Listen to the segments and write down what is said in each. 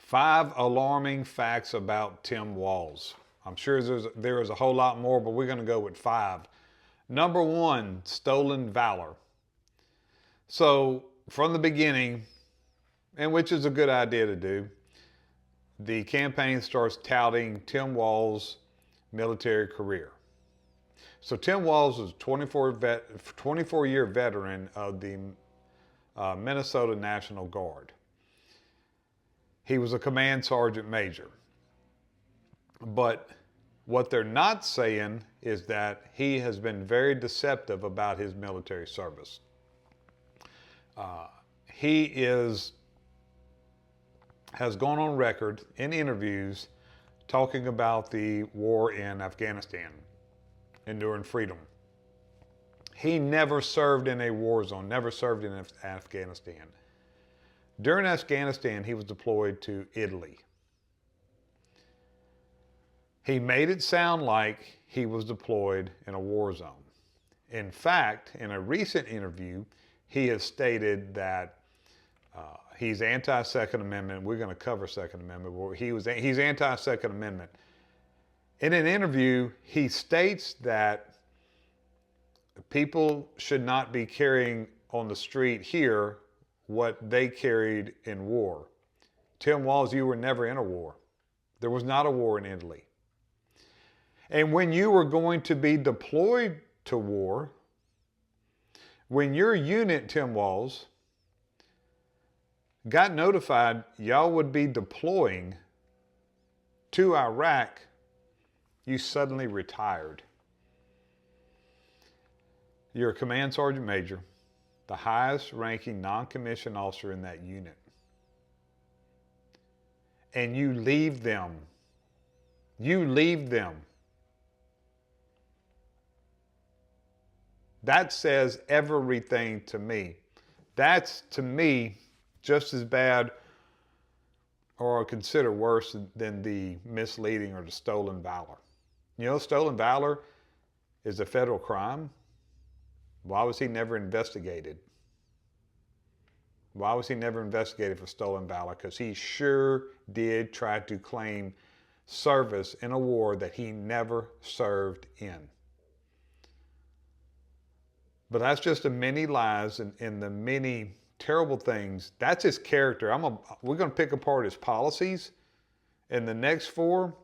5 alarming facts about Tim Walz. I'm sure there is a whole lot more, but we're going to go with 5. Number 1, stolen valor. So from the beginning, and which is a good idea to do, the campaign starts touting Tim Walz's military career. So Tim Walz was a 24-year veteran of the Minnesota National Guard. He was a command sergeant major. But what they're not saying is that he has been very deceptive about his military service. He has gone on record in interviews talking about the war in Afghanistan, enduring freedom. He never served in a war zone, never served in Afghanistan. During Afghanistan, he was deployed to Italy. He made it sound like he was deployed in a war zone. In fact, in a recent interview, he has stated that he's anti-Second Amendment. We're going to cover Second Amendment. He's anti-Second Amendment. In an interview, he states that people should not be carrying on the street here what they carried in war. Tim Walz, you were never in a war. There was not a war in Italy. And when you were going to be deployed to war, when your unit, Tim Walz, got notified y'all would be deploying to Iraq, you suddenly retired. You're a command sergeant major, the highest ranking non-commissioned officer in that unit. And you leave them. You leave them. That says everything to me. That's, to me, just as bad or considered worse than the misleading or the stolen valor. You know, stolen valor is a federal crime. Why was he never investigated? Why was he never investigated for stolen valor? Because he sure did try to claim service in a war that he never served in. But that's just the many lies and the many terrible things. That's his character. We're going to pick apart his policies in the next 4.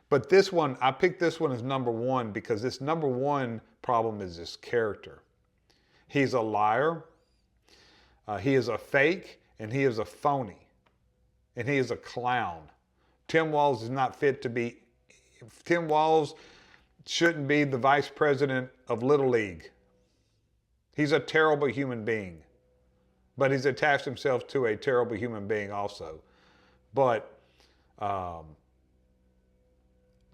But this one, I picked this one as number 1 because this number 1 problem is his character. He's a liar. He is a fake, and he is a phony, and he is a clown. Tim Walz is not fit to be. Tim Walz shouldn't be the vice president of Little League. He's a terrible human being, but he's attached himself to a terrible human being also. But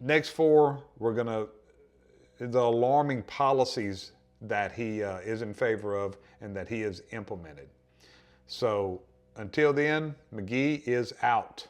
next 4, the alarming policies that he is in favor of and that he has implemented. So until then, McGee is out.